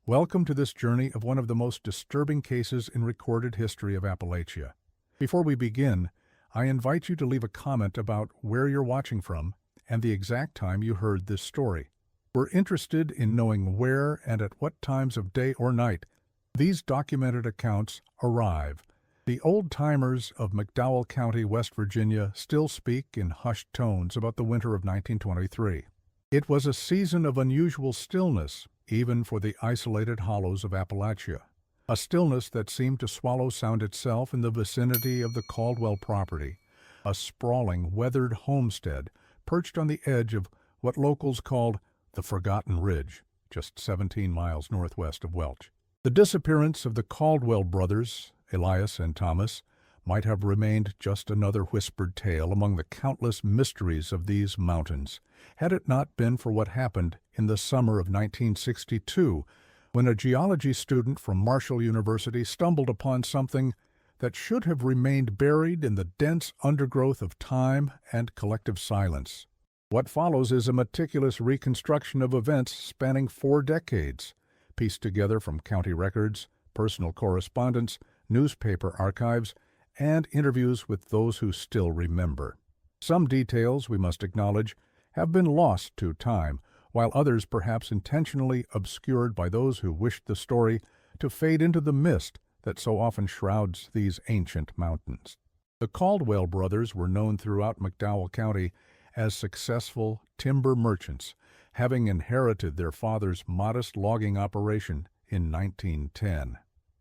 Welcome to this journey of one of the most disturbing cases in recorded history of Appalachia. Before we begin, I invite you to leave a comment about where you're watching from and the exact time you heard this story. We're interested in knowing where and at what times of day or night these documented accounts arrive. The old-timers of McDowell County, West Virginia, still speak in hushed tones about the winter of 1923. It was a season of unusual stillness, even for the isolated hollows of Appalachia, a stillness that seemed to swallow sound itself in the vicinity of the Caldwell property, a sprawling, weathered homestead perched on the edge of what locals called the Forgotten Ridge, just 17 miles northwest of Welch. The disappearance of the Caldwell brothers, Elias and Thomas, might have remained just another whispered tale among the countless mysteries of these mountains, had it not been for what happened in the summer of 1962, when a geology student from Marshall University stumbled upon something that should have remained buried in the dense undergrowth of time and collective silence. What follows is a meticulous reconstruction of events spanning 4 decades, pieced together from county records, personal correspondence, newspaper archives, and interviews with those who still remember. Some details, we must acknowledge, have been lost to time, while others perhaps intentionally obscured by those who wished the story to fade into the mist that so often shrouds these ancient mountains. The Caldwell brothers were known throughout McDowell County as successful timber merchants, having inherited their father's modest logging operation in 1910.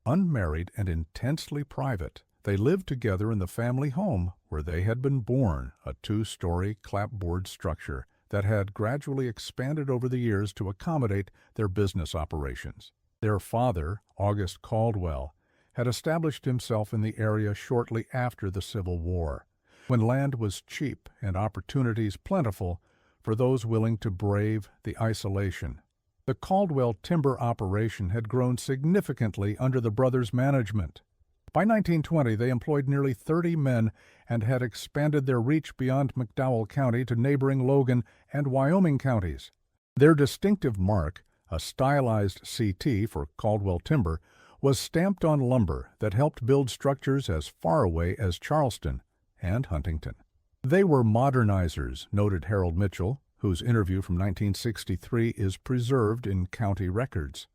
Unmarried and intensely private, they lived together in the family home where they had been born, a 2-story clapboard structure that had gradually expanded over the years to accommodate their business operations. Their father, August Caldwell, had established himself in the area shortly after the Civil War, when land was cheap and opportunities plentiful for those willing to brave the isolation. The Caldwell timber operation had grown significantly under the brothers' management. By 1920, they employed nearly 30 men and had expanded their reach beyond McDowell County to neighboring Logan and Wyoming counties. Their distinctive mark, a stylized CT for Caldwell timber, was stamped on lumber that helped build structures as far away as Charleston and Huntington. They were modernizers, noted Harold Mitchell, whose interview from 1963 is preserved in county records.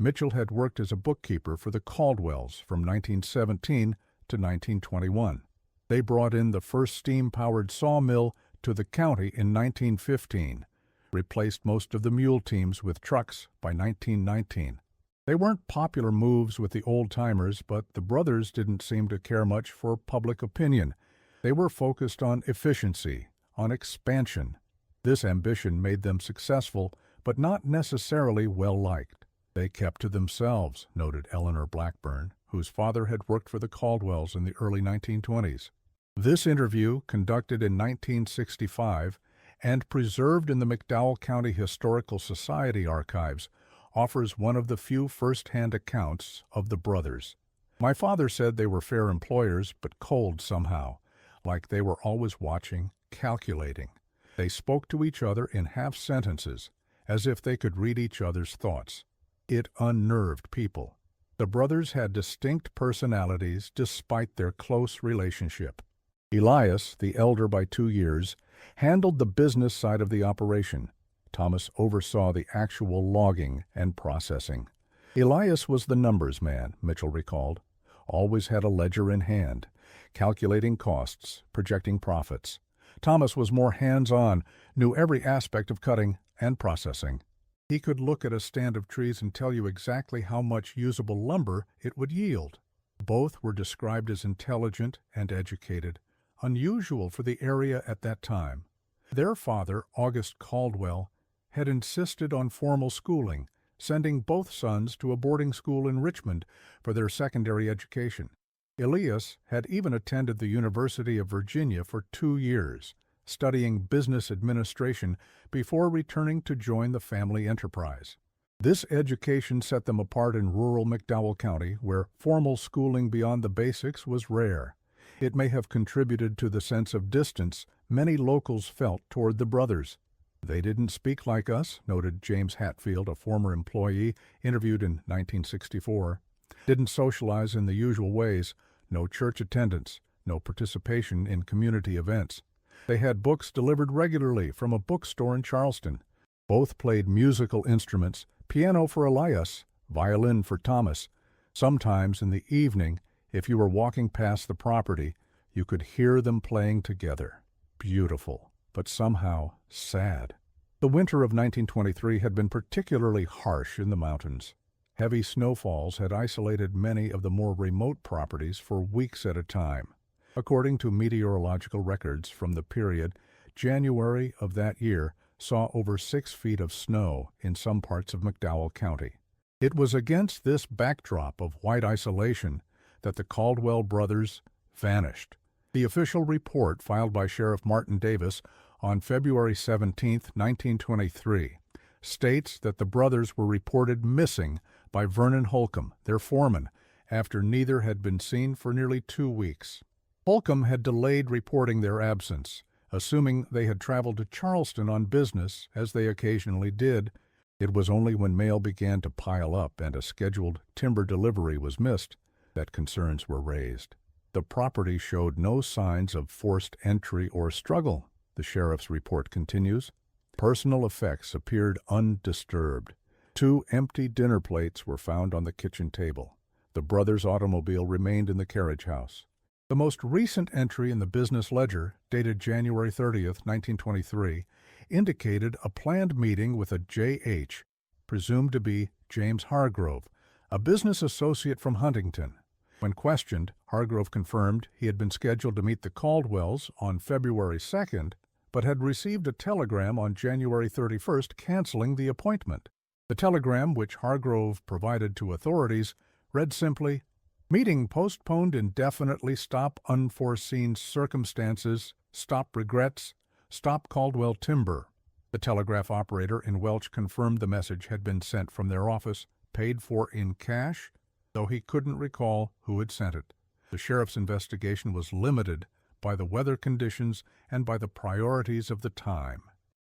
Mitchell had worked as a bookkeeper for the Caldwells from 1917 to 1921. They brought in the first steam-powered sawmill to the county in 1915, replaced most of the mule teams with trucks by 1919. They weren't popular moves with the old-timers, but the brothers didn't seem to care much for public opinion. They were focused on efficiency, on expansion. This ambition made them successful, but not necessarily well-liked. They kept to themselves, noted Eleanor Blackburn, whose father had worked for the Caldwells in the early 1920s. This interview, conducted in 1965 and preserved in the McDowell County Historical Society archives, offers one of the few first-hand accounts of the brothers. My father said they were fair employers, but cold somehow, like they were always watching, calculating. They spoke to each other in half-sentences, as if they could read each other's thoughts. It unnerved people. The brothers had distinct personalities despite their close relationship. Elias, the elder by 2 years, handled the business side of the operation. Thomas oversaw the actual logging and processing. Elias was the numbers man, Mitchell recalled. Always had a ledger in hand, calculating costs, projecting profits. Thomas was more hands-on, knew every aspect of cutting and processing. He could look at a stand of trees and tell you exactly how much usable lumber it would yield. Both were described as intelligent and educated, unusual for the area at that time. Their father, August Caldwell, had insisted on formal schooling, sending both sons to a boarding school in Richmond for their secondary education. Elias had even attended the University of Virginia for 2 years, studying business administration before returning to join the family enterprise. This education set them apart in rural McDowell County, where formal schooling beyond the basics was rare. It may have contributed to the sense of distance many locals felt toward the brothers. "They didn't speak like us," noted James Hatfield, a former employee interviewed in 1964. "Didn't socialize in the usual ways, no church attendance, no participation in community events. They had books delivered regularly from a bookstore in Charleston. Both played musical instruments, piano for Elias, violin for Thomas. Sometimes in the evening, if you were walking past the property, you could hear them playing together. Beautiful, but somehow sad." The winter of 1923 had been particularly harsh in the mountains. Heavy snowfalls had isolated many of the more remote properties for weeks at a time. According to meteorological records from the period, January of that year saw over 6 feet of snow in some parts of McDowell County. It was against this backdrop of white isolation that the Caldwell brothers vanished. The official report filed by Sheriff Martin Davis on February 17, 1923, states that the brothers were reported missing by Vernon Holcomb, their foreman, after neither had been seen for nearly 2 weeks. Holcomb had delayed reporting their absence, assuming they had traveled to Charleston on business, as they occasionally did. It was only when mail began to pile up and a scheduled timber delivery was missed that concerns were raised. The property showed no signs of forced entry or struggle, the sheriff's report continues. Personal effects appeared undisturbed. 2 empty dinner plates were found on the kitchen table. The brothers' automobile remained in the carriage house. The most recent entry in the business ledger, dated January 30, 1923, indicated a planned meeting with a J.H., presumed to be James Hargrove, a business associate from Huntington. When questioned, Hargrove confirmed he had been scheduled to meet the Caldwells on February 2nd, but had received a telegram on January 31st canceling the appointment. The telegram, which Hargrove provided to authorities, read simply, "Meeting postponed indefinitely. Stop unforeseen circumstances. Stop regrets. Stop Caldwell Timber." The telegraph operator in Welch confirmed the message had been sent from their office, paid for in cash, though he couldn't recall who had sent it. The sheriff's investigation was limited by the weather conditions and by the priorities of the time.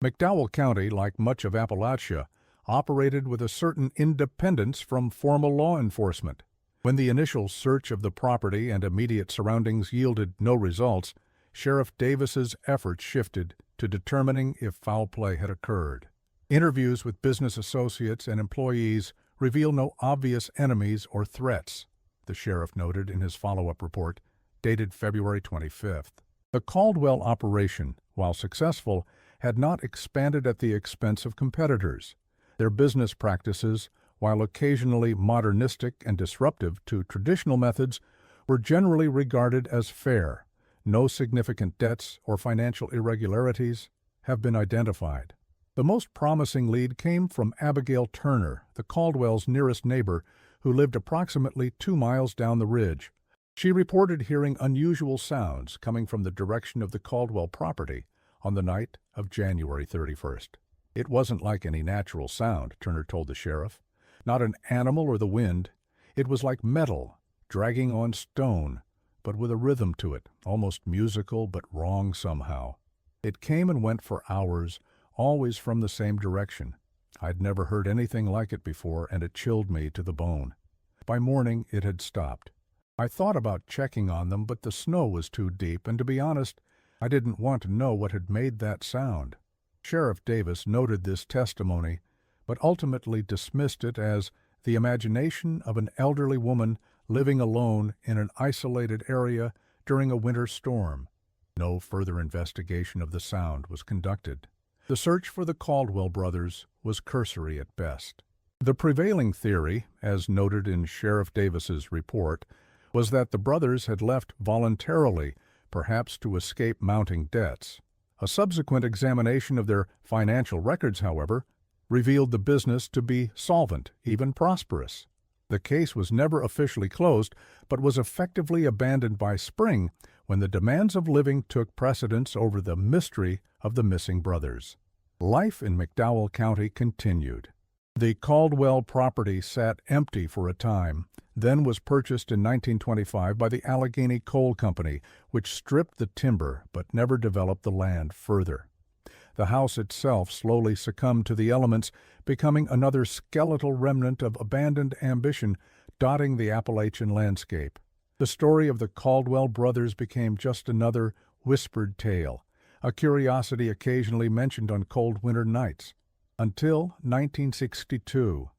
McDowell County, like much of Appalachia, operated with a certain independence from formal law enforcement. When the initial search of the property and immediate surroundings yielded no results, Sheriff Davis's efforts shifted to determining if foul play had occurred. Interviews with business associates and employees reveal no obvious enemies or threats, the sheriff noted in his follow-up report, dated February 25th. The Caldwell operation, while successful, had not expanded at the expense of competitors. Their business practices, while occasionally modernistic and disruptive to traditional methods, were generally regarded as fair. No significant debts or financial irregularities have been identified. The most promising lead came from Abigail Turner, the Caldwells' nearest neighbor, who lived approximately 2 miles down the ridge. She reported hearing unusual sounds coming from the direction of the Caldwell property on the night of January 31st. It wasn't like any natural sound, Turner told the sheriff. Not an animal or the wind. It was like metal, dragging on stone, but with a rhythm to it, almost musical but wrong somehow. It came and went for hours, always from the same direction. I'd never heard anything like it before, and it chilled me to the bone. By morning, it had stopped. I thought about checking on them, but the snow was too deep, and to be honest, I didn't want to know what had made that sound. Sheriff Davis noted this testimony, but ultimately dismissed it as the imagination of an elderly woman living alone in an isolated area during a winter storm. No further investigation of the sound was conducted. The search for the Caldwell brothers was cursory at best. The prevailing theory, as noted in Sheriff Davis's report, was that the brothers had left voluntarily, perhaps to escape mounting debts. A subsequent examination of their financial records, however, revealed the business to be solvent, even prosperous. The case was never officially closed, but was effectively abandoned by spring when the demands of living took precedence over the mystery of the missing brothers. Life in McDowell County continued. The Caldwell property sat empty for a time, then was purchased in 1925 by the Allegheny Coal Company, which stripped the timber but never developed the land further. The house itself slowly succumbed to the elements, becoming another skeletal remnant of abandoned ambition dotting the Appalachian landscape. The story of the Caldwell brothers became just another whispered tale, a curiosity occasionally mentioned on cold winter nights. Until 1962,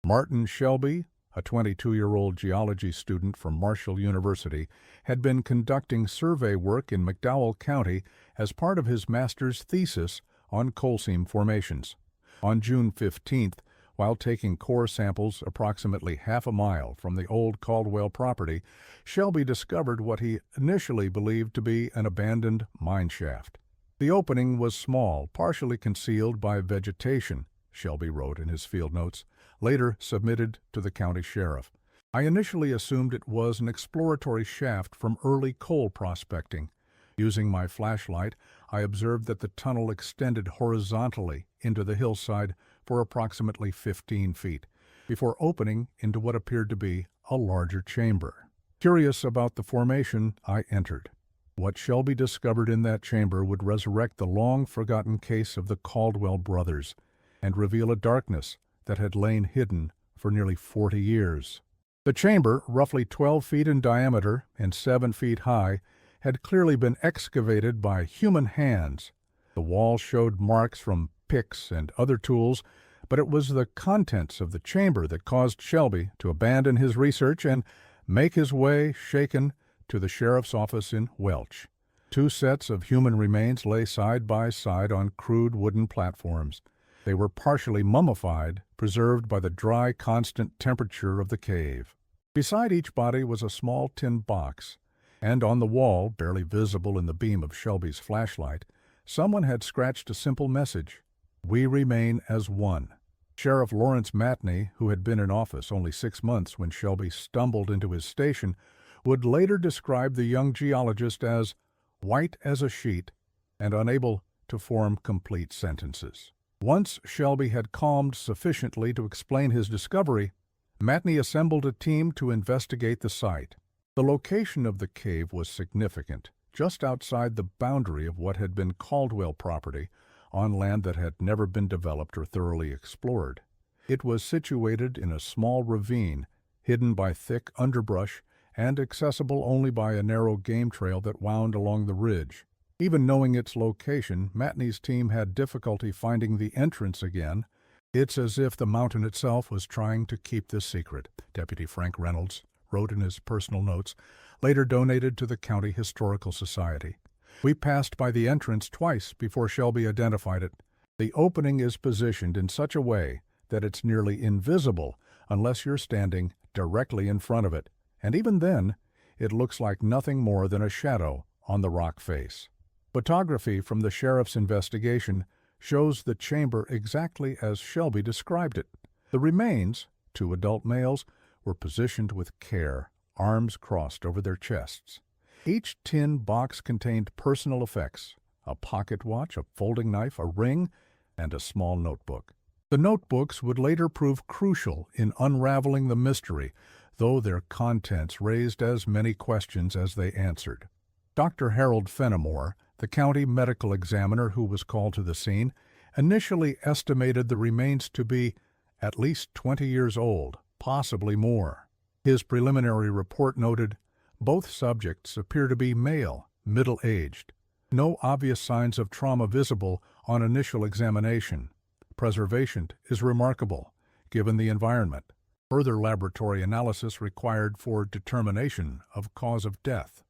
Martin Shelby, a 22-year-old geology student from Marshall University, had been conducting survey work in McDowell County as part of his master's thesis on coal seam formations. On June 15th, while taking core samples approximately half a mile from the old Caldwell property, Shelby discovered what he initially believed to be an abandoned mine shaft. The opening was small, partially concealed by vegetation, Shelby wrote in his field notes, later submitted to the county sheriff. I initially assumed it was an exploratory shaft from early coal prospecting. Using my flashlight, I observed that the tunnel extended horizontally into the hillside for approximately 15 feet, before opening into what appeared to be a larger chamber. Curious about the formation, I entered. What Shelby discovered in that chamber would resurrect the long-forgotten case of the Caldwell brothers and reveal a darkness that had lain hidden for nearly 40 years. The chamber, roughly 12 feet in diameter and 7 feet high, had clearly been excavated by human hands. The wall showed marks from picks and other tools, but it was the contents of the chamber that caused Shelby to abandon his research and make his way, shaken, to the sheriff's office in Welch. 2 sets of human remains lay side by side on crude wooden platforms. They were partially mummified, preserved by the dry, constant temperature of the cave. Beside each body was a small tin box, and on the wall, barely visible in the beam of Shelby's flashlight, someone had scratched a simple message: "We remain as one." Sheriff Lawrence Matney, who had been in office only 6 months when Shelby stumbled into his station, would later describe the young geologist as white as a sheet and unable to form complete sentences. Once Shelby had calmed sufficiently to explain his discovery, Matney assembled a team to investigate the site. The location of the cave was significant, just outside the boundary of what had been Caldwell property, on land that had never been developed or thoroughly explored. It was situated in a small ravine, hidden by thick underbrush and accessible only by a narrow game trail that wound along the ridge. Even knowing its location, Matney's team had difficulty finding the entrance again. "It's as if the mountain itself was trying to keep this secret," Deputy Frank Reynolds wrote in his personal notes, later donated to the County Historical Society. "We passed by the entrance twice before Shelby identified it. The opening is positioned in such a way that it's nearly invisible unless you're standing directly in front of it, and even then, it looks like nothing more than a shadow on the rock face." Photography from the sheriff's investigation shows the chamber exactly as Shelby described it. The remains, 2 adult males, were positioned with care, arms crossed over their chests. Each tin box contained personal effects: a pocket watch, a folding knife, a ring, and a small notebook. The notebooks would later prove crucial in unraveling the mystery, though their contents raised as many questions as they answered. Dr. Harold Fenimore, the county medical examiner who was called to the scene, initially estimated the remains to be at least 20 years old, possibly more. His preliminary report noted, "Both subjects appear to be male, middle-aged. No obvious signs of trauma visible on initial examination. Preservation is remarkable, given the environment. Further laboratory analysis required for determination of cause of death."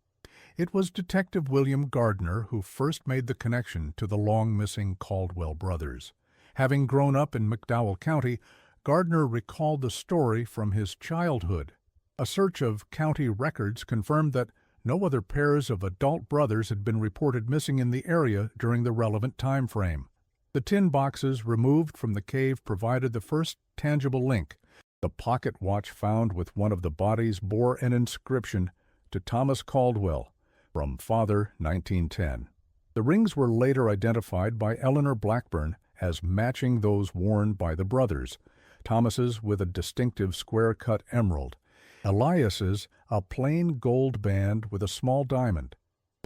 It was Detective William Gardner who first made the connection to the long-missing Caldwell brothers. Having grown up in McDowell County, Gardner recalled the story from his childhood. A search of county records confirmed that no other pairs of adult brothers had been reported missing in the area during the relevant time frame. The tin boxes removed from the cave provided the first tangible link. The pocket watch found with one of the bodies bore an inscription, "To Thomas Caldwell, from Father, 1910. The rings were later identified by Eleanor Blackburn as matching those worn by the brothers, Thomas's with a distinctive square-cut emerald, Elias's a plain gold band with a small diamond.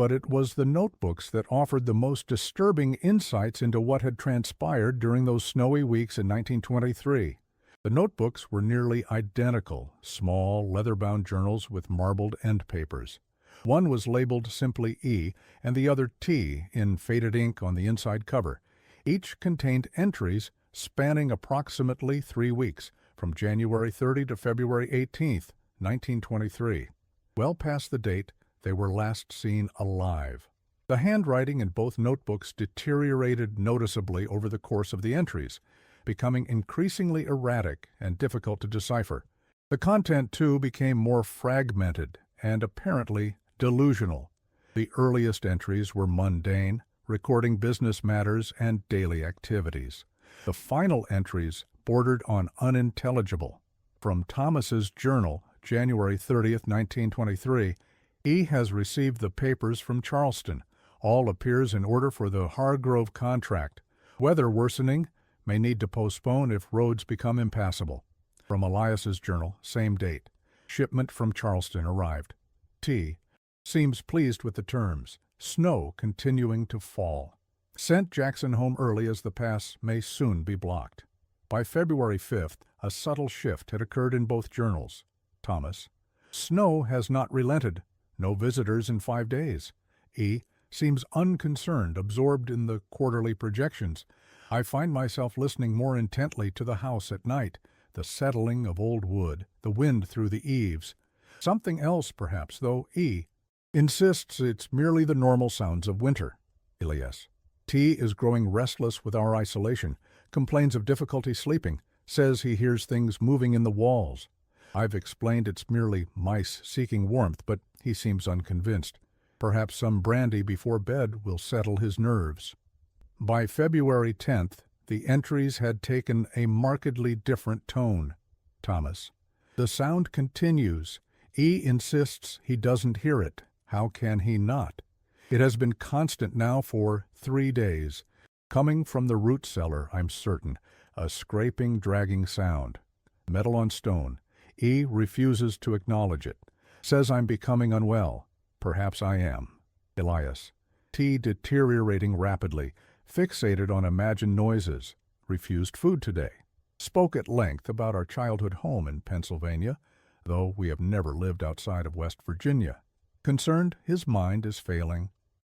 But it was the notebooks that offered the most disturbing insights into what had transpired during those snowy weeks in 1923. The notebooks were nearly identical, small, leather-bound journals with marbled end papers. One was labeled simply E and the other T in faded ink on the inside cover. Each contained entries spanning approximately 3 weeks, from January 30 to February 18, 1923. Well past the date they were last seen alive. The handwriting in both notebooks deteriorated noticeably over the course of the entries, becoming increasingly erratic and difficult to decipher. The content, too, became more fragmented and apparently delusional. The earliest entries were mundane, recording business matters and daily activities. The final entries bordered on unintelligible. From Thomas's journal, January 30th, 1923, E has received the papers from Charleston. All appears in order for the Hargrove contract. Weather worsening, may need to postpone if roads become impassable. From Elias's journal, same date. Shipment from Charleston arrived. T seems pleased with the terms. Snow continuing to fall. Sent Jackson home early as the pass may soon be blocked. By February 5th, a subtle shift had occurred in both journals. Thomas: snow has not relented. No visitors in 5 days. E seems unconcerned, absorbed in the quarterly projections. I find myself listening more intently to the house at night, the settling of old wood, the wind through the eaves. Something else, perhaps, though E insists it's merely the normal sounds of winter. Elias: T is growing restless with our isolation, complains of difficulty sleeping, says he hears things moving in the walls. I've explained it's merely mice seeking warmth, but he seems unconvinced. Perhaps some brandy before bed will settle his nerves. By February 10th, the entries had taken a markedly different tone. Thomas: the sound continues. E insists he doesn't hear it. How can he not? It has been constant now for 3 days. Coming from the root cellar, I'm certain. A scraping, dragging sound. Metal on stone. E refuses to acknowledge it. Says I'm becoming unwell. Perhaps I am. Elias: T deteriorating rapidly. Fixated on imagined noises. Refused food today. Spoke at length about our childhood home in Pennsylvania, though we have never lived outside of West Virginia. Concerned his mind is failing.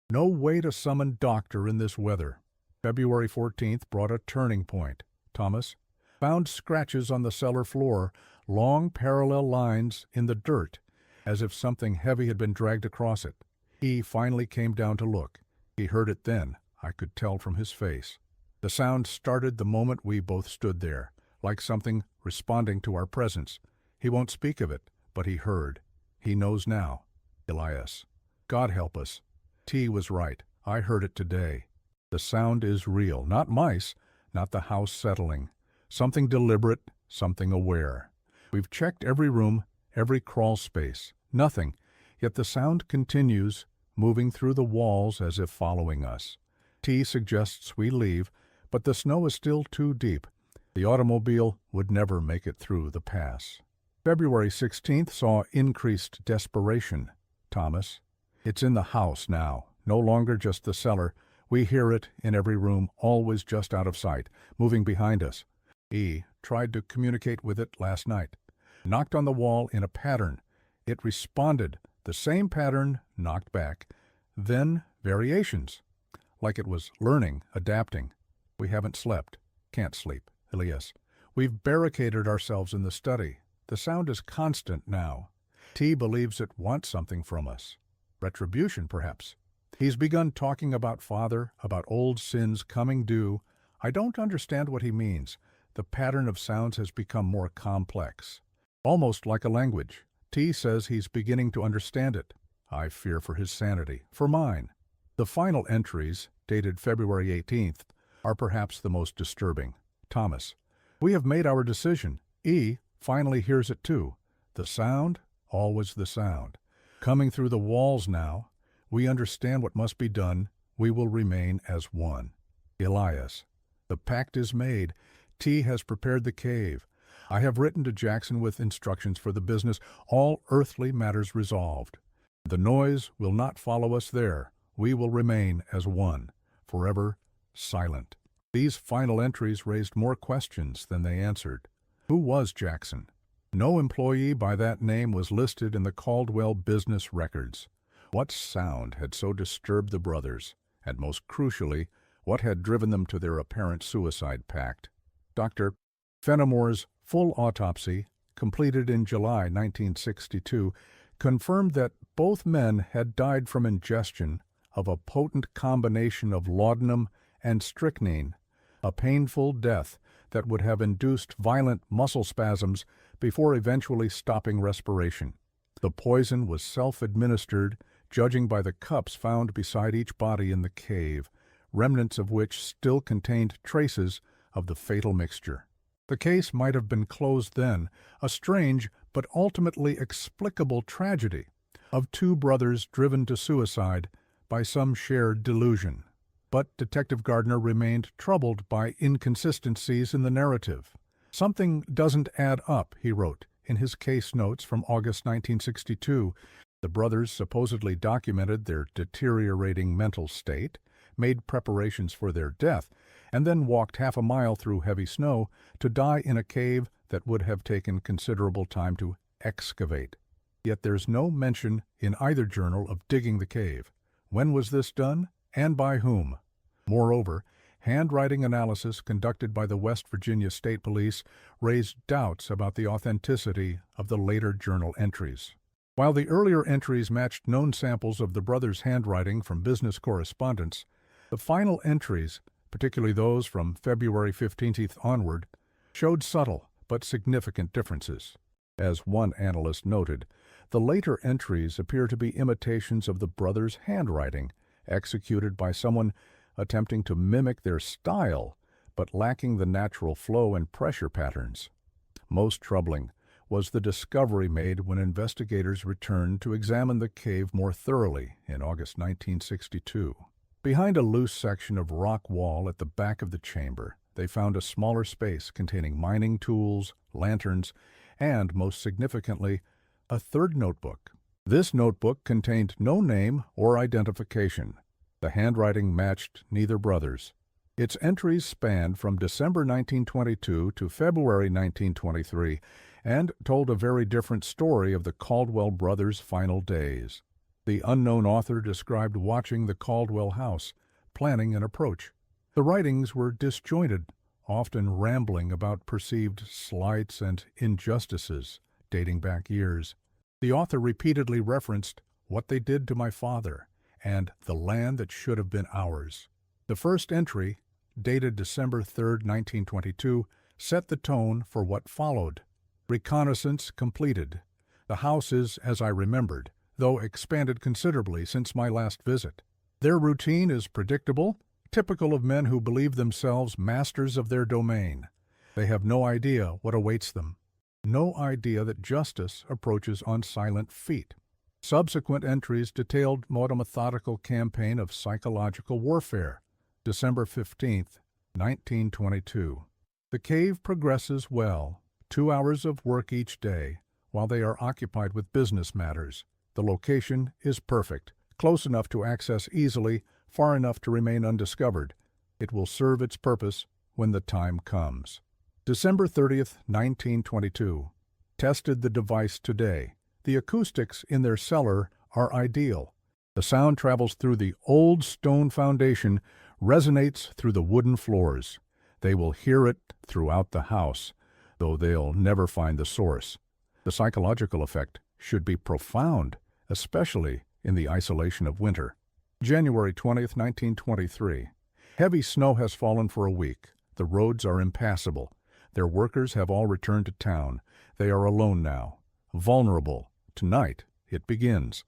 No way to summon doctor in this weather. February 14th brought a turning point. Thomas: found scratches on the cellar floor, long parallel lines in the dirt, as if something heavy had been dragged across it. E finally came down to look. He heard it then, I could tell from his face. The sound started the moment we both stood there, like something responding to our presence. He won't speak of it, but he heard. He knows now. Elias: God help us. T was right. I heard it today. The sound is real, not mice, not the house settling. Something deliberate, something aware. We've checked every room, every crawl space. Nothing, yet the sound continues, moving through the walls as if following us. T suggests we leave, but the snow is still too deep. The automobile would never make it through the pass. February 16th saw increased desperation. Thomas: it's in the house now, no longer just the cellar. We hear it in every room, always just out of sight, moving behind us. E tried to communicate with it last night. Knocked on the wall in a pattern. It responded, the same pattern, knocked back. Then variations, like it was learning, adapting. We haven't slept. Can't sleep. Elias: we've barricaded ourselves in the study. The sound is constant now. T believes it wants something from us. Retribution, perhaps. He's begun talking about father, about old sins coming due. I don't understand what he means. The pattern of sounds has become more complex. Almost like a language. T says he's beginning to understand it. I fear for his sanity, for mine. The final entries, dated February 18th, are perhaps the most disturbing. Thomas: we have made our decision. E finally hears it too. The sound, always the sound. Coming through the walls now. We understand what must be done. We will remain as one. Elias: the pact is made. T has prepared the cave. I have written to Jackson with instructions for the business, all earthly matters resolved. The noise will not follow us there. We will remain as one, forever silent. These final entries raised more questions than they answered. Who was Jackson? No employee by that name was listed in the Caldwell business records. What sound had so disturbed the brothers, and most crucially, what had driven them to their apparent suicide pact? Dr. Fenimore's full autopsy, completed in July 1962, confirmed that both men had died from ingestion of a potent combination of laudanum and strychnine, a painful death that would have induced violent muscle spasms before eventually stopping respiration. The poison was self-administered, judging by the cups found beside each body in the cave, remnants of which still contained traces of the fatal mixture. The case might have been closed then, a strange but ultimately explicable tragedy of two brothers driven to suicide by some shared delusion. But Detective Gardner remained troubled by inconsistencies in the narrative. "Something doesn't add up," he wrote in his case notes from August 1962. The brothers supposedly documented their deteriorating mental state, made preparations for their death, and then walked half a mile through heavy snow to die in a cave that would have taken considerable time to excavate. Yet there's no mention in either journal of digging the cave. When was this done, and by whom? Moreover, handwriting analysis conducted by the West Virginia State Police raised doubts about the authenticity of the later journal entries. While the earlier entries matched known samples of the brothers' handwriting from business correspondence, the final entries, particularly those from February 15th onward, showed subtle but significant differences. As one analyst noted, the later entries appear to be imitations of the brothers' handwriting, executed by someone attempting to mimic their style, but lacking the natural flow and pressure patterns. Most troubling was the discovery made when investigators returned to examine the cave more thoroughly in August 1962. Behind a loose section of rock wall at the back of the chamber, they found a smaller space containing mining tools, lanterns, and, most significantly, a third notebook. This notebook contained no name or identification. The handwriting matched neither brothers. Its entries spanned from December 1922 to February 1923 and told a very different story of the Caldwell brothers' final days. The unknown author described watching the Caldwell house, planning an approach. The writings were disjointed, often rambling about perceived slights and injustices dating back years. The author repeatedly referenced what they did to my father and the land that should have been ours. The first entry, dated December 3, 1922, set the tone for what followed. Reconnaissance completed. The house is as I remembered, though expanded considerably since my last visit. Their routine is predictable, typical of men who believe themselves masters of their domain. They have no idea what awaits them, no idea that justice approaches on silent feet. Subsequent entries detailed a methodical campaign of psychological warfare. December 15, 1922. The cave progresses well, 2 hours of work each day, while they are occupied with business matters. The location is perfect, close enough to access easily, far enough to remain undiscovered. It will serve its purpose when the time comes. December 30th, 1922. Tested the device today. The acoustics in their cellar are ideal. The sound travels through the old stone foundation, resonates through the wooden floors. They will hear it throughout the house, though they'll never find the source. The psychological effect should be profound, especially in the isolation of winter. January 20th, 1923. Heavy snow has fallen for a week. The roads are impassable. Their workers have all returned to town. They are alone now. Vulnerable. Tonight it begins.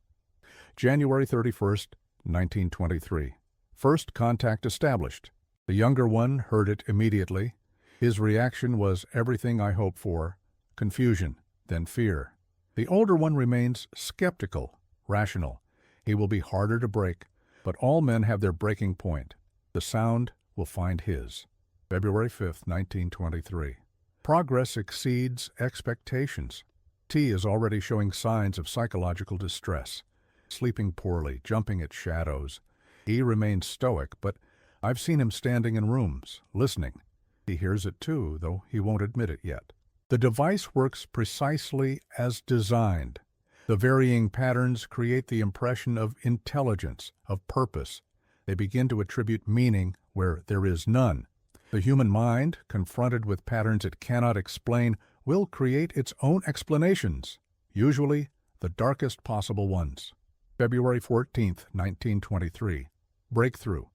January 31st, 1923. First contact established. The younger one heard it immediately. His reaction was everything I hoped for: confusion, then fear. The older one remains skeptical, rational. He will be harder to break, but all men have their breaking point. The sound will find his. February 5th, 1923. Progress exceeds expectations. T is already showing signs of psychological distress. sleeping poorly, jumping at shadows. He remains stoic, but I've seen him standing in rooms, listening. He hears it too, though he won't admit it yet. The device works precisely as designed. The varying patterns create the impression of intelligence, of purpose. They begin to attribute meaning where there is none. The human mind, confronted with patterns it cannot explain, will create its own explanations, usually the darkest possible ones. February 14, 1923. Breakthrough.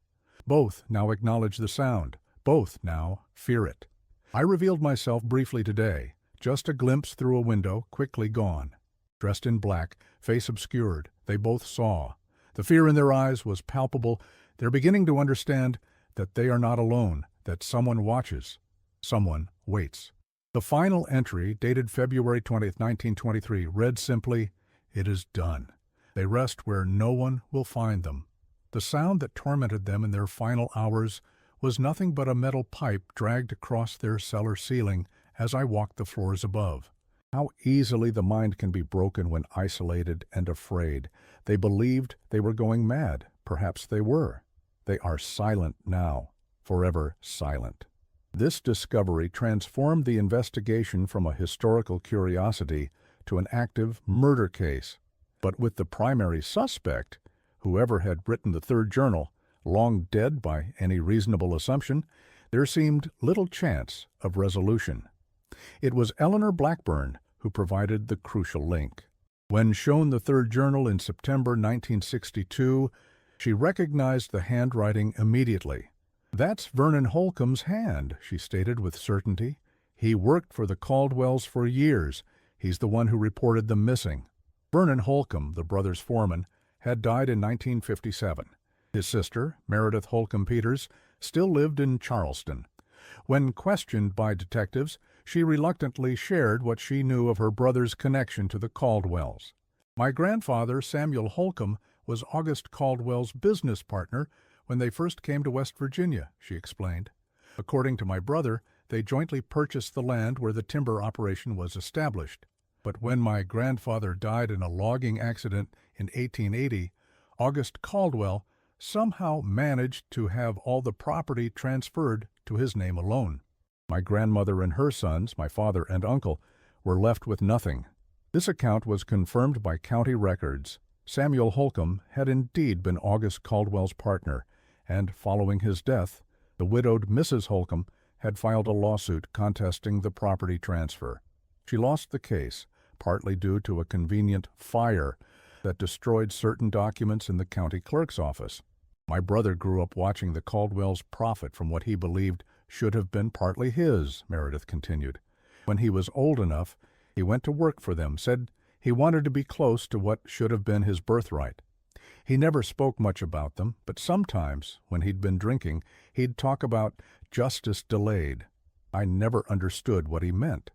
Both now acknowledge the sound. Both now fear it. I revealed myself briefly today, just a glimpse through a window, quickly gone. Dressed in black, face obscured, they both saw. The fear in their eyes was palpable. They're beginning to understand that they are not alone, that someone watches, someone waits. The final entry, dated February 20th, 1923, read simply, "It is done." They rest where no one will find them. The sound that tormented them in their final hours was nothing but a metal pipe dragged across their cellar ceiling as I walked the floors above. How easily the mind can be broken when isolated and afraid. They believed they were going mad. Perhaps they were. They are silent now, forever silent. This discovery transformed the investigation from a historical curiosity to an active murder case. But with the primary suspect, whoever had written the third journal, long dead by any reasonable assumption, there seemed little chance of resolution. It was Eleanor Blackburn who provided the crucial link. When shown the third journal in September 1962, she recognized the handwriting immediately. "That's Vernon Holcomb's hand," she stated with certainty. "He worked for the Caldwells for years. He's the one who reported them missing." Vernon Holcomb, the brothers' foreman, had died in 1957. His sister, Meredith Holcomb Peters, still lived in Charleston. When questioned by detectives, she reluctantly shared what she knew of her brother's connection to the Caldwells. "My grandfather, Samuel Holcomb, was August Caldwell's business partner when they first came to West Virginia," she explained. "According to my brother, they jointly purchased the land where the timber operation was established. But when my grandfather died in a logging accident in 1880, August Caldwell somehow managed to have all the property transferred to his name alone. My grandmother and her sons, my father and uncle, were left with nothing." This account was confirmed by county records. Samuel Holcomb had indeed been August Caldwell's partner, and following his death, the widowed Mrs. Holcomb had filed a lawsuit contesting the property transfer. She lost the case, partly due to a convenient fire that destroyed certain documents in the county clerk's office. "My brother grew up watching the Caldwells profit from what he believed should have been partly his," Meredith continued. "When he was old enough, he went to work for them, said he wanted to be close to what should have been his birthright. He never spoke much about them, but sometimes, when he'd been drinking, he'd talk about justice delayed. I never understood what he meant."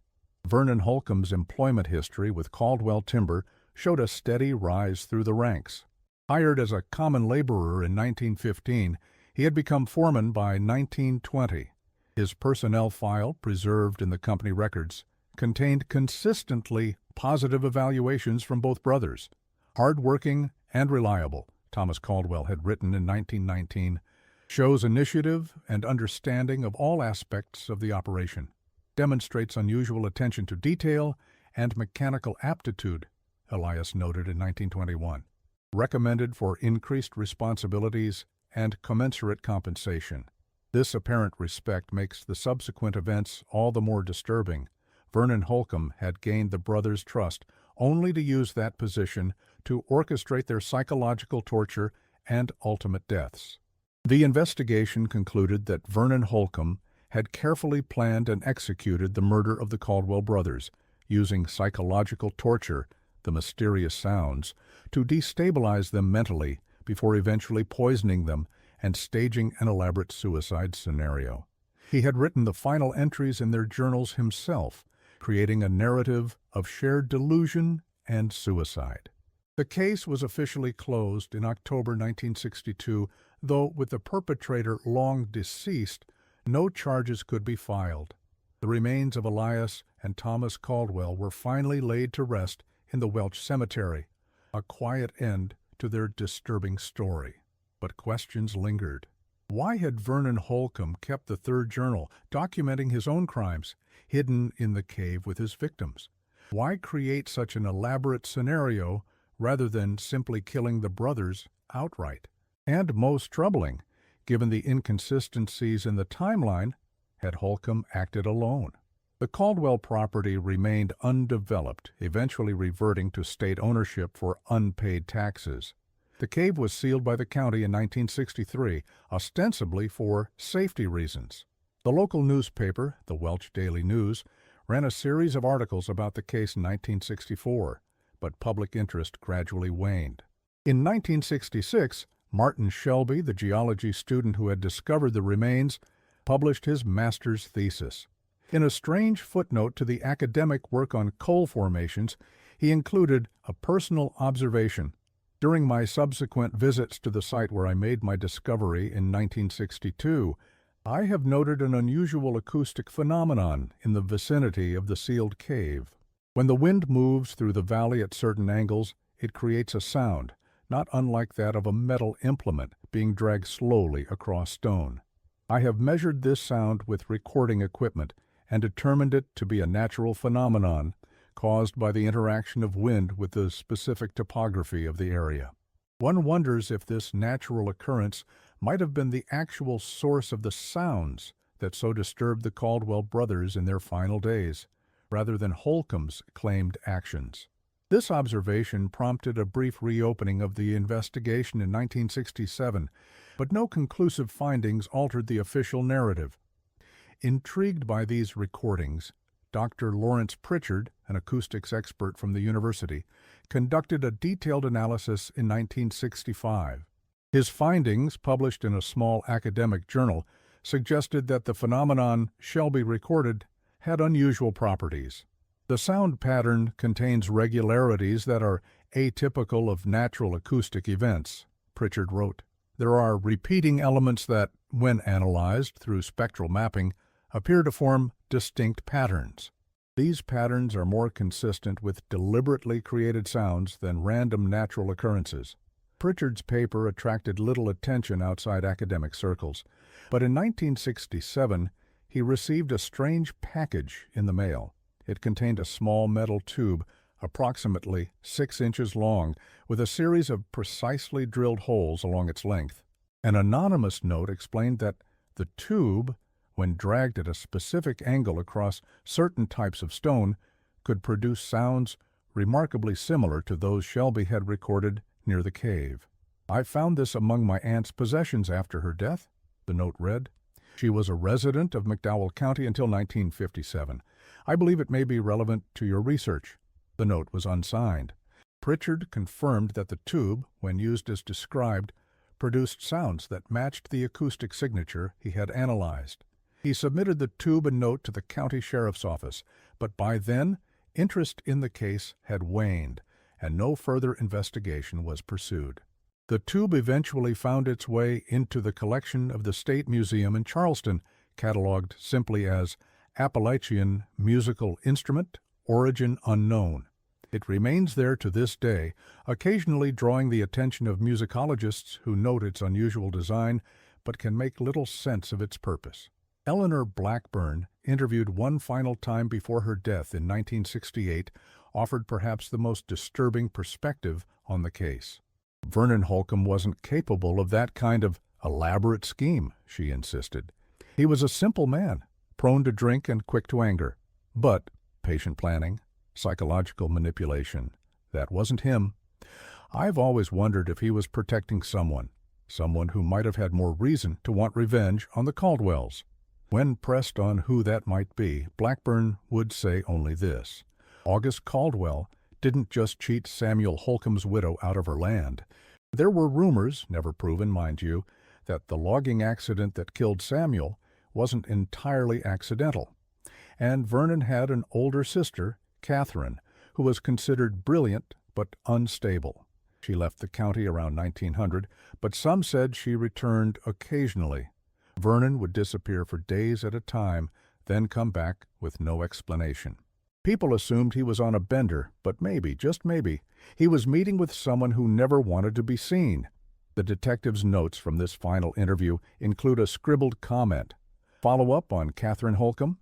Vernon Holcomb's employment history with Caldwell Timber showed a steady rise through the ranks. Hired as a common laborer in 1915, he had become foreman by 1920. His personnel file, preserved in the company records, contained consistently positive evaluations from both brothers. "Hard-working and reliable," Thomas Caldwell had written in 1919, "shows initiative and understanding of all aspects of the operation. Demonstrates unusual attention to detail and mechanical aptitude," Elias noted in 1921. "Recommended for increased responsibilities and commensurate compensation." This apparent respect makes the subsequent events all the more disturbing. Vernon Holcomb had gained the brothers' trust only to use that position to orchestrate their psychological torture and ultimate deaths. The investigation concluded that Vernon Holcomb had carefully planned and executed the murder of the Caldwell brothers, using psychological torture, the mysterious sounds, to destabilize them mentally before eventually poisoning them and staging an elaborate suicide scenario. He had written the final entries in their journals himself, creating a narrative of shared delusion and suicide. The case was officially closed in October 1962, though with the perpetrator long deceased, no charges could be filed. The remains of Elias and Thomas Caldwell were finally laid to rest in the Welch Cemetery, a quiet end to their disturbing story. But questions lingered. Why had Vernon Holcomb kept the third journal, documenting his own crimes, hidden in the cave with his victims? Why create such an elaborate scenario rather than simply killing the brothers outright? And most troubling, given the inconsistencies in the timeline, had Holcomb acted alone? The Caldwell property remained undeveloped, eventually reverting to state ownership for unpaid taxes. The cave was sealed by the county in 1963, ostensibly for safety reasons. The local newspaper, the Welch Daily News, ran a series of articles about the case in 1964, but public interest gradually waned. In 1966, Martin Shelby, the geology student who had discovered the remains, published his master's thesis. In a strange footnote to the academic work on coal formations, he included a personal observation. During my subsequent visits to the site where I made my discovery in 1962, I have noted an unusual acoustic phenomenon in the vicinity of the sealed cave. When the wind moves through the valley at certain angles, it creates a sound, not unlike that of a metal implement being dragged slowly across stone. I have measured this sound with recording equipment and determined it to be a natural phenomenon caused by the interaction of wind with the specific topography of the area. One wonders if this natural occurrence might have been the actual source of the sounds that so disturbed the Caldwell brothers in their final days, rather than Holcomb's claimed actions. This observation prompted a brief reopening of the investigation in 1967, but no conclusive findings altered the official narrative. Intrigued by these recordings, Dr. Lawrence Pritchard, an acoustics expert from the university, conducted a detailed analysis in 1965. His findings, published in a small academic journal, suggested that the phenomenon Shelby recorded had unusual properties. The sound pattern contains regularities that are atypical of natural acoustic events, Pritchard wrote. There are repeating elements that, when analyzed through spectral mapping, appear to form distinct patterns. These patterns are more consistent with deliberately created sounds than random natural occurrences. Pritchard's paper attracted little attention outside academic circles, but in 1967 he received a strange package in the mail. It contained a small metal tube approximately 6 inches long with a series of precisely drilled holes along its length. An anonymous note explained that the tube, when dragged at a specific angle across certain types of stone, could produce sounds remarkably similar to those Shelby had recorded near the cave. "I found this among my aunt's possessions after her death," the note read. "She was a resident of McDowell County until 1957. I believe it may be relevant to your research." The note was unsigned. Pritchard confirmed that the tube, when used as described, produced sounds that matched the acoustic signature he had analyzed. He submitted the tube and note to the county sheriff's office, but by then, interest in the case had waned, and no further investigation was pursued. The tube eventually found its way into the collection of the State Museum in Charleston, cataloged simply as Appalachian Musical Instrument, Origin Unknown. It remains there to this day, occasionally drawing the attention of musicologists who note its unusual design, but can make little sense of its purpose. Eleanor Blackburn, interviewed one final time before her death in 1968, offered perhaps the most disturbing perspective on the case. Vernon Holcomb wasn't capable of that kind of elaborate scheme, she insisted. He was a simple man, prone to drink and quick to anger. But patient planning, psychological manipulation, that wasn't him. I've always wondered if he was protecting someone who might have had more reason to want revenge on the Caldwells. When pressed on who that might be, Blackburn would say only this: August Caldwell didn't just cheat Samuel Holcomb's widow out of her land. There were rumors, never proven, mind you, that the logging accident that killed Samuel wasn't entirely accidental. And Vernon had an older sister, Catherine, who was considered brilliant but unstable. She left the county around 1900, but some said she returned occasionally. Vernon would disappear for days at a time, then come back with no explanation. People assumed he was on a bender, but maybe, just maybe, he was meeting with someone who never wanted to be seen. The detective's notes from this final interview include a scribbled comment, "Follow up on Catherine Holcomb?"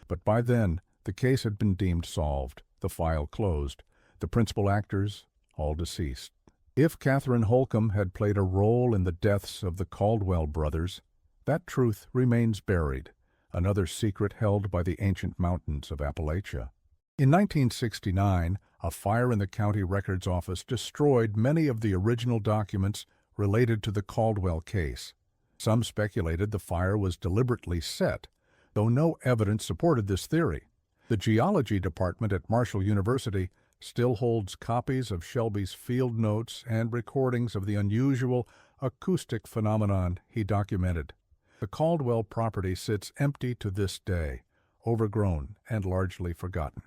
But by then, the case had been deemed solved, the file closed, the principal actors all deceased. If Catherine Holcomb had played a role in the deaths of the Caldwell brothers, that truth remains buried, another secret held by the ancient mountains of Appalachia. In 1969, a fire in the county records office destroyed many of the original documents related to the Caldwell case. Some speculated the fire was deliberately set, though no evidence supported this theory. The geology department at Marshall University still holds copies of Shelby's field notes and recordings of the unusual acoustic phenomenon he documented. The Caldwell property sits empty to this day, overgrown and largely forgotten.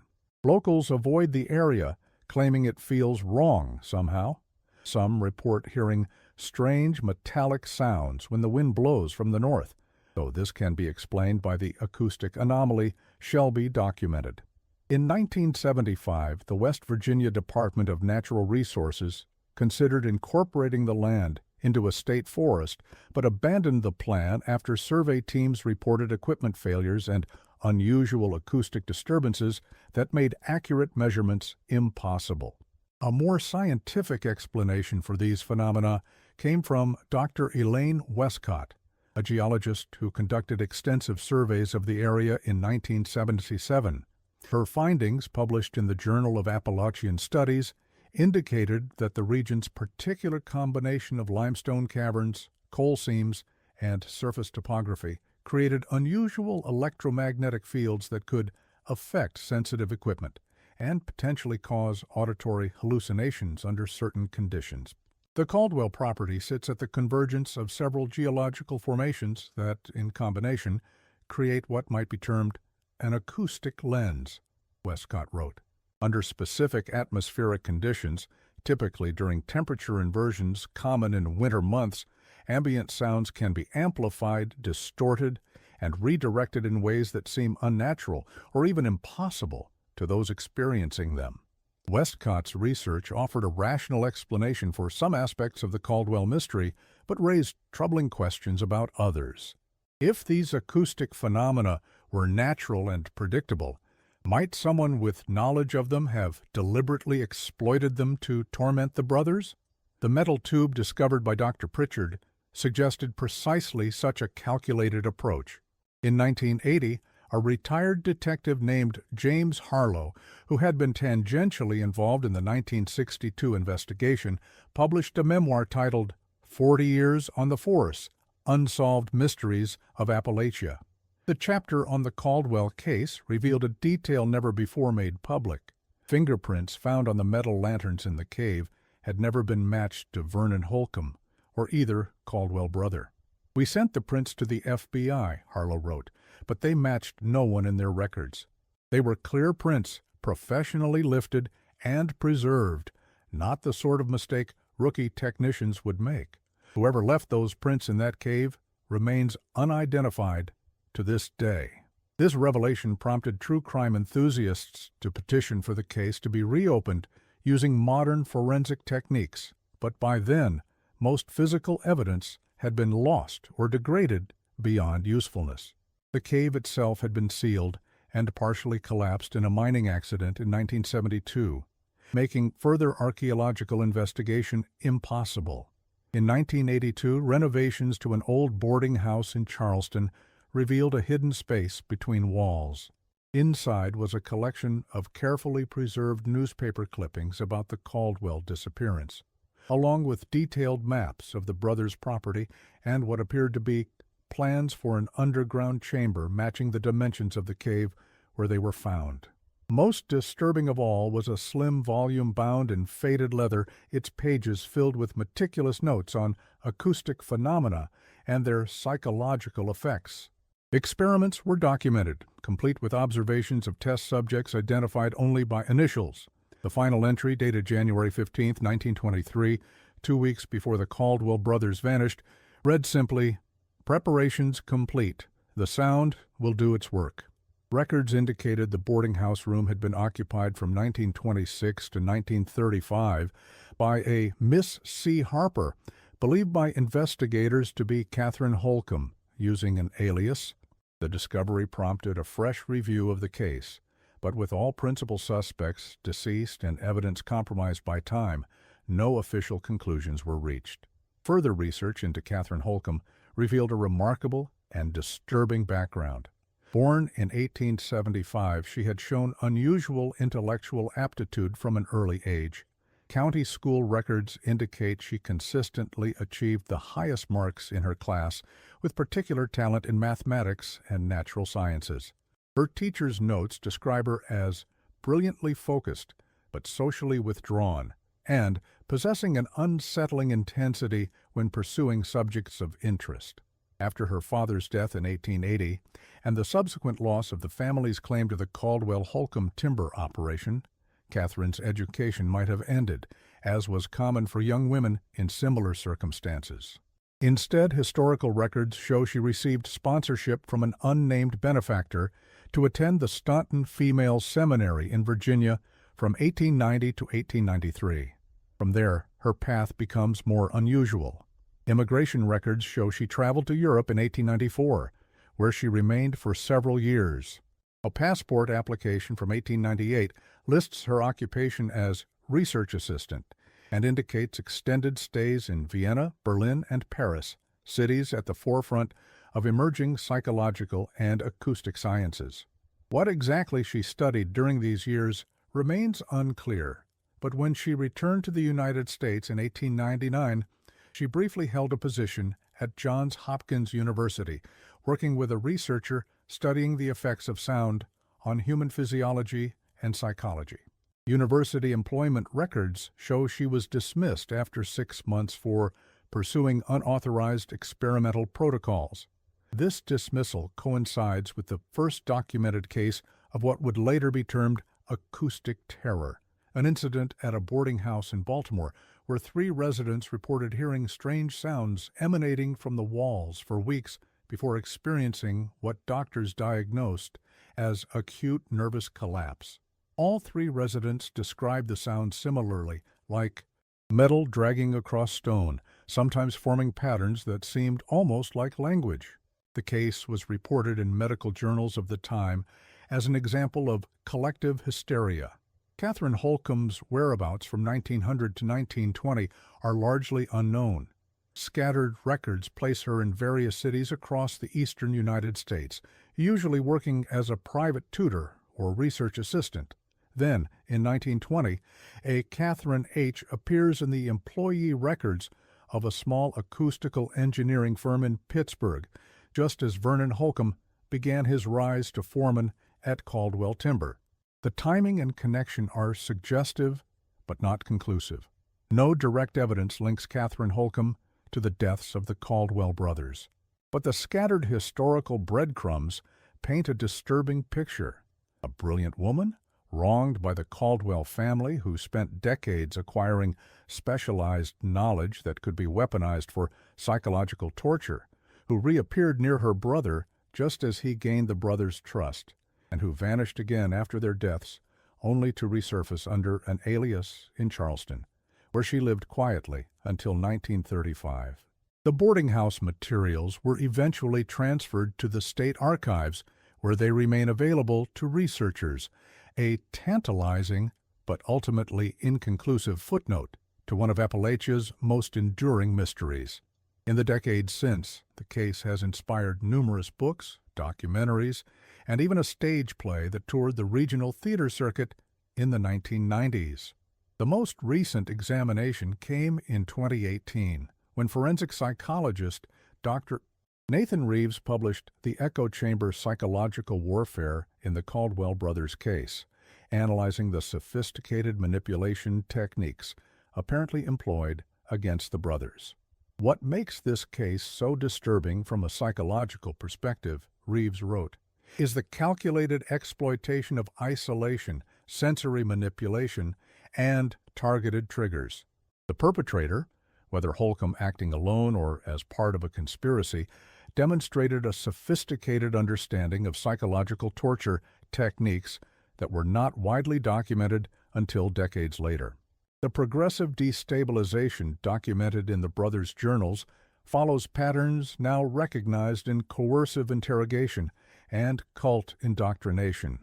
Locals avoid the area, claiming it feels wrong somehow. Some report hearing strange metallic sounds when the wind blows from the north, though this can be explained by the acoustic anomaly Shelby documented. In 1975, the West Virginia Department of Natural Resources considered incorporating the land into a state forest, but abandoned the plan after survey teams reported equipment failures and unusual acoustic disturbances that made accurate measurements impossible. A more scientific explanation for these phenomena came from Dr. Elaine Westcott, a geologist who conducted extensive surveys of the area in 1977. Her findings, published in the Journal of Appalachian Studies, indicated that the region's particular combination of limestone caverns, coal seams, and surface topography created unusual electromagnetic fields that could affect sensitive equipment and potentially cause auditory hallucinations under certain conditions. The Caldwell property sits at the convergence of several geological formations that, in combination, create what might be termed an acoustic lens, Westcott wrote. Under specific atmospheric conditions, typically during temperature inversions common in winter months, ambient sounds can be amplified, distorted, and redirected in ways that seem unnatural or even impossible to those experiencing them. Westcott's research offered a rational explanation for some aspects of the Caldwell mystery, but raised troubling questions about others. If these acoustic phenomena were natural and predictable, might someone with knowledge of them have deliberately exploited them to torment the brothers? The metal tube discovered by Dr. Pritchard suggested precisely such a calculated approach. In 1980, a retired detective named James Harlow, who had been tangentially involved in the 1962 investigation, published a memoir titled 40 Years on the Force: Unsolved Mysteries of Appalachia. The chapter on the Caldwell case revealed a detail never before made public. Fingerprints found on the metal lanterns in the cave had never been matched to Vernon Holcomb or either Caldwell brother. "We sent the prints to the FBI," Harlow wrote, "but they matched no one in their records. They were clear prints, professionally lifted and preserved, not the sort of mistake rookie technicians would make. Whoever left those prints in that cave remains unidentified to this day." This revelation prompted true crime enthusiasts to petition for the case to be reopened using modern forensic techniques, but by then, most physical evidence had been lost or degraded beyond usefulness. The cave itself had been sealed and partially collapsed in a mining accident in 1972, making further archaeological investigation impossible. In 1982, renovations to an old boarding house in Charleston revealed a hidden space between walls. Inside was a collection of carefully preserved newspaper clippings about the Caldwell disappearance, along with detailed maps of the brothers' property and what appeared to be plans for an underground chamber matching the dimensions of the cave where they were found. Most disturbing of all was a slim volume bound in faded leather, its pages filled with meticulous notes on acoustic phenomena and their psychological effects. Experiments were documented, complete with observations of test subjects identified only by initials. The final entry, dated January 15, 1923, 2 weeks before the Caldwell brothers vanished, read simply, "Preparations complete. The sound will do its work." Records indicated the boarding house room had been occupied from 1926 to 1935 by a Miss C. Harper, believed by investigators to be Catherine Holcomb, using an alias. The discovery prompted a fresh review of the case, but with all principal suspects deceased and evidence compromised by time, no official conclusions were reached. Further research into Catherine Holcomb revealed a remarkable and disturbing background. Born in 1875, she had shown unusual intellectual aptitude from an early age. County school records indicate she consistently achieved the highest marks in her class, with particular talent in mathematics and natural sciences. Her teacher's notes describe her as brilliantly focused, but socially withdrawn, and possessing an unsettling intensity when pursuing subjects of interest. After her father's death in 1880, and the subsequent loss of the family's claim to the Caldwell-Holcomb timber operation, Catherine's education might have ended, as was common for young women in similar circumstances. Instead, historical records show she received sponsorship from an unnamed benefactor to attend the Staunton Female Seminary in Virginia from 1890 to 1893. From there, her path becomes more unusual. Immigration records show she traveled to Europe in 1894, where she remained for several years. A passport application from 1898 lists her occupation as research assistant and indicates extended stays in Vienna, Berlin, and Paris, cities at the forefront of emerging psychological and acoustic sciences. What exactly she studied during these years remains unclear, but when she returned to the United States in 1899, she briefly held a position at Johns Hopkins University, working with a researcher studying the effects of sound on human physiology and psychology. University employment records show she was dismissed after 6 months for pursuing unauthorized experimental protocols. This dismissal coincides with the first documented case of what would later be termed acoustic terror, an incident at a boarding house in Baltimore where 3 residents reported hearing strange sounds emanating from the walls for weeks before experiencing what doctors diagnosed as acute nervous collapse. All 3 residents described the sound similarly, like metal dragging across stone, sometimes forming patterns that seemed almost like language. The case was reported in medical journals of the time as an example of collective hysteria. Catherine Holcomb's whereabouts from 1900 to 1920 are largely unknown. Scattered records place her in various cities across the eastern United States, usually working as a private tutor or research assistant. Then, in 1920, a Catherine H. appears in the employee records of a small acoustical engineering firm in Pittsburgh, just as Vernon Holcomb began his rise to foreman at Caldwell Timber. The timing and connection are suggestive, but not conclusive. No direct evidence links Catherine Holcomb to the deaths of the Caldwell brothers. But the scattered historical breadcrumbs paint a disturbing picture. A brilliant woman, wronged by the Caldwell family who spent decades acquiring specialized knowledge that could be weaponized for psychological torture, who reappeared near her brother just as he gained the brothers' trust, and who vanished again after their deaths, only to resurface under an alias in Charleston, where she lived quietly until 1935. The boarding house materials were eventually transferred to the state archives, where they remain available to researchers, a tantalizing but ultimately inconclusive footnote to one of Appalachia's most enduring mysteries. In the decades since, the case has inspired numerous books, documentaries, and even a stage play that toured the regional theater circuit in the 1990s. The most recent examination came in 2018, when forensic psychologist Dr. Nathan Reeves published The Echo Chamber Psychological Warfare in the Caldwell Brothers Case, analyzing the sophisticated manipulation techniques apparently employed against the brothers. What makes this case so disturbing from a psychological perspective, Reeves wrote, is the calculated exploitation of isolation, sensory manipulation, and targeted triggers. The perpetrator, whether Holcomb acting alone or as part of a conspiracy, demonstrated a sophisticated understanding of psychological torture techniques that were not widely documented until decades later. The progressive destabilization documented in the brothers' journals follows patterns now recognized in coercive interrogation and cult indoctrination.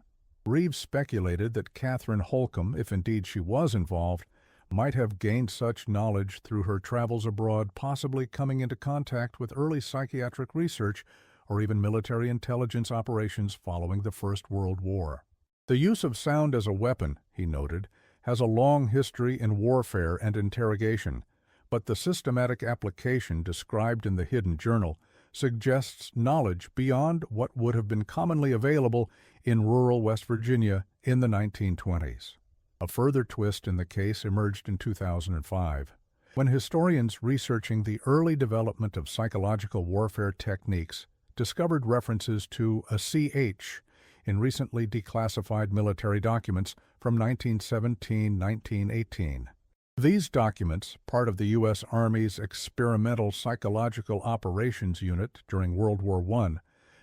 Reeves speculated that Catherine Holcomb, if indeed she was involved, might have gained such knowledge through her travels abroad, possibly coming into contact with early psychiatric research or even military intelligence operations following the First World War. The use of sound as a weapon, he noted, has a long history in warfare and interrogation, but the systematic application described in the Hidden Journal suggests knowledge beyond what would have been commonly available in rural West Virginia in the 1920s. A further twist in the case emerged in 2005, when historians researching the early development of psychological warfare techniques discovered references to a CH in recently declassified military documents from 1917-1918. These documents, part of the U.S. Army's Experimental Psychological Operations Unit during World War I,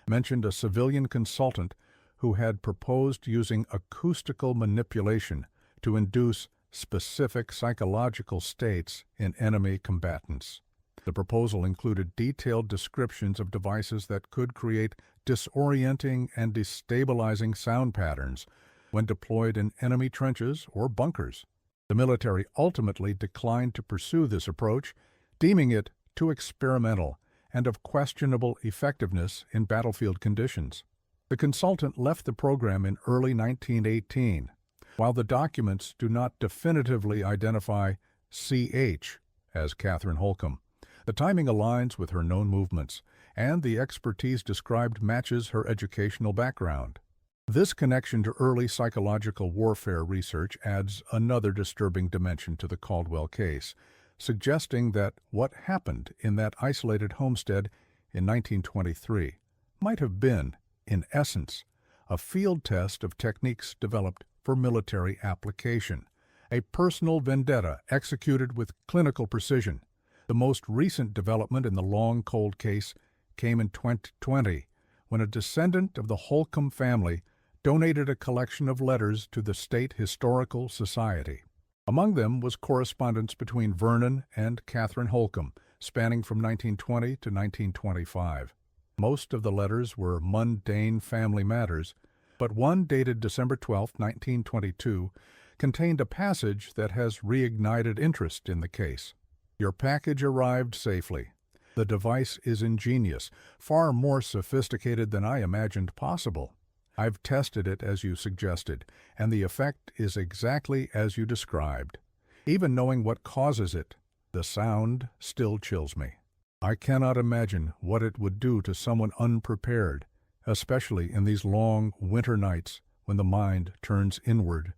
mentioned a civilian consultant who had proposed using acoustical manipulation to induce specific psychological states in enemy combatants. The proposal included detailed descriptions of devices that could create disorienting and destabilizing sound patterns when deployed in enemy trenches or bunkers. The military ultimately declined to pursue this approach, deeming it too experimental and of questionable effectiveness in battlefield conditions. The consultant left the program in early 1918. While the documents do not definitively identify CH as Catherine Holcomb, the timing aligns with her known movements, and the expertise described matches her educational background. This connection to early psychological warfare research adds another disturbing dimension to the Caldwell case, suggesting that what happened in that isolated homestead in 1923 might have been, in essence, a field test of techniques developed for military application, a personal vendetta executed with clinical precision. The most recent development in the long cold case came in 2020, when a descendant of the Holcomb family donated a collection of letters to the State Historical Society. Among them was correspondence between Vernon and Catherine Holcomb, spanning from 1920 to 1925. Most of the letters were mundane family matters, but one dated December 12, 1922, contained a passage that has reignited interest in the case. Your package arrived safely. The device is ingenious, far more sophisticated than I imagined possible. I've tested it as you suggested, and the effect is exactly as you described. Even knowing what causes it, the sound still chills me. I cannot imagine what it would do to someone unprepared, especially in these long winter nights when the mind turns inward.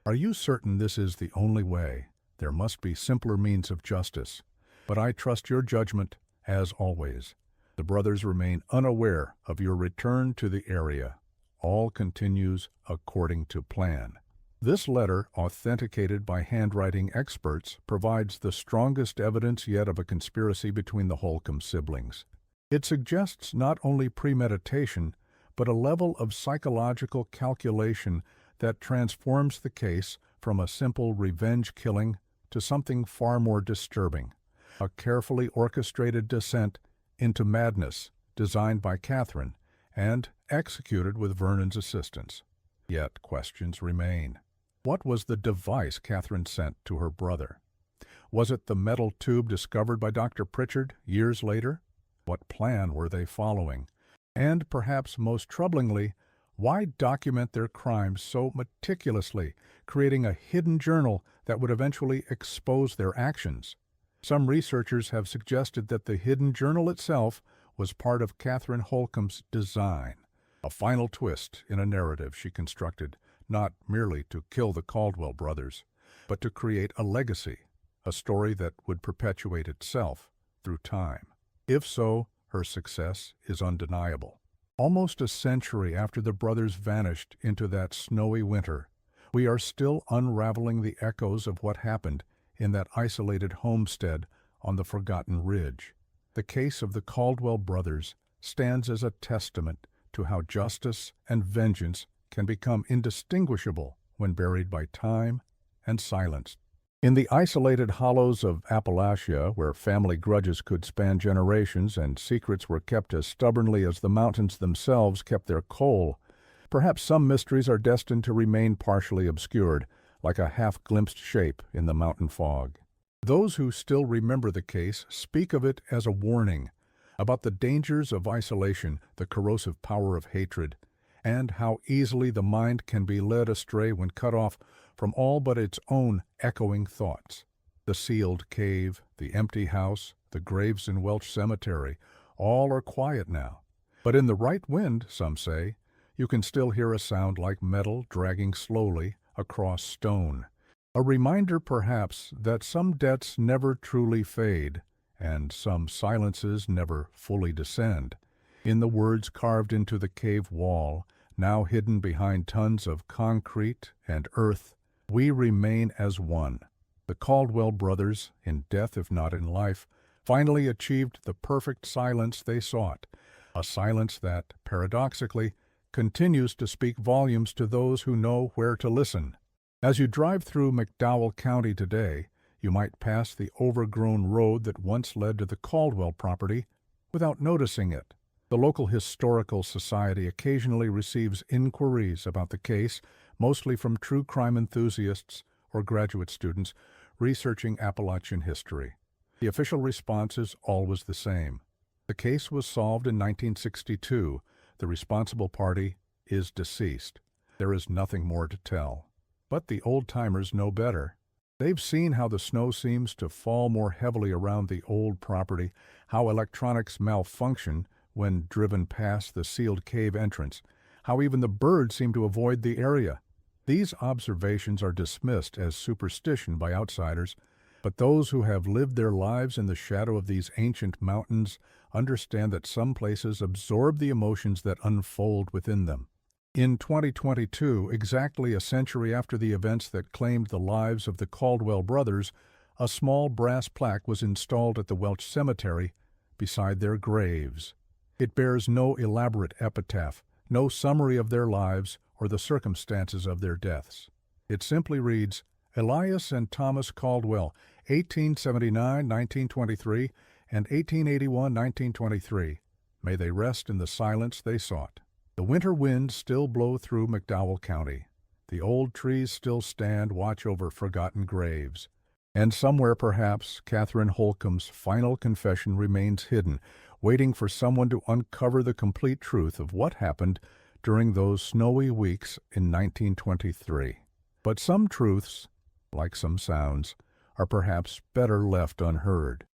Are you certain this is the only way? There must be simpler means of justice. But I trust your judgment, as always. The brothers remain unaware of your return to the area. All continues according to plan. This letter, authenticated by handwriting experts, provides the strongest evidence yet of a conspiracy between the Holcomb siblings. It suggests not only premeditation, but a level of psychological calculation that transforms the case from a simple revenge killing to something far more disturbing, a carefully orchestrated descent into madness designed by Catherine and executed with Vernon's assistance. Yet questions remain. What was the device Catherine sent to her brother? Was it the metal tube discovered by Dr. Pritchard years later? What plan were they following? And perhaps most troublingly, why document their crimes so meticulously, creating a hidden journal that would eventually expose their actions? Some researchers have suggested that the hidden journal itself was part of Catherine Holcomb's design, a final twist in a narrative she constructed, not merely to kill the Caldwell brothers, but to create a legacy, a story that would perpetuate itself through time. If so, her success is undeniable. Almost a century after the brothers vanished into that snowy winter, we are still unraveling the echoes of what happened in that isolated homestead on the Forgotten Ridge. The case of the Caldwell brothers stands as a testament to how justice and vengeance can become indistinguishable when buried by time and silence. In the isolated hollows of Appalachia, where family grudges could span generations and secrets were kept as stubbornly as the mountains themselves kept their coal, perhaps some mysteries are destined to remain partially obscured, like a half-glimpsed shape in the mountain fog. Those who still remember the case speak of it as a warning about the dangers of isolation, the corrosive power of hatred, and how easily the mind can be led astray when cut off from all but its own echoing thoughts. The sealed cave, the empty house, the graves in Welch Cemetery, all are quiet now. But in the right wind, some say, you can still hear a sound like metal dragging slowly across stone. A reminder, perhaps, that some debts never truly fade, and some silences never fully descend. In the words carved into the cave wall, now hidden behind tons of concrete and earth, we remain as one. The Caldwell brothers, in death if not in life, finally achieved the perfect silence they sought, a silence that, paradoxically, continues to speak volumes to those who know where to listen. As you drive through McDowell County today, you might pass the overgrown road that once led to the Caldwell property without noticing it. The local historical society occasionally receives inquiries about the case, mostly from true crime enthusiasts or graduate students researching Appalachian history. The official response is always the same. The case was solved in 1962. The responsible party is deceased. There is nothing more to tell. But the old-timers know better. They've seen how the snow seems to fall more heavily around the old property, how electronics malfunction when driven past the sealed cave entrance, how even the birds seem to avoid the area. These observations are dismissed as superstition by outsiders, but those who have lived their lives in the shadow of these ancient mountains understand that some places absorb the emotions that unfold within them. In 2022, exactly a century after the events that claimed the lives of the Caldwell brothers, a small brass plaque was installed at the Welch Cemetery beside their graves. It bears no elaborate epitaph, no summary of their lives or the circumstances of their deaths. It simply reads, Elias and Thomas Caldwell, 1879-1923 and 1881-1923. May they rest in the silence they sought. The winter winds still blow through McDowell County. The old trees still stand watch over forgotten graves. And somewhere, perhaps, Catherine Holcomb's final confession remains hidden, waiting for someone to uncover the complete truth of what happened during those snowy weeks in 1923. But some truths, like some sounds, are perhaps better left unheard.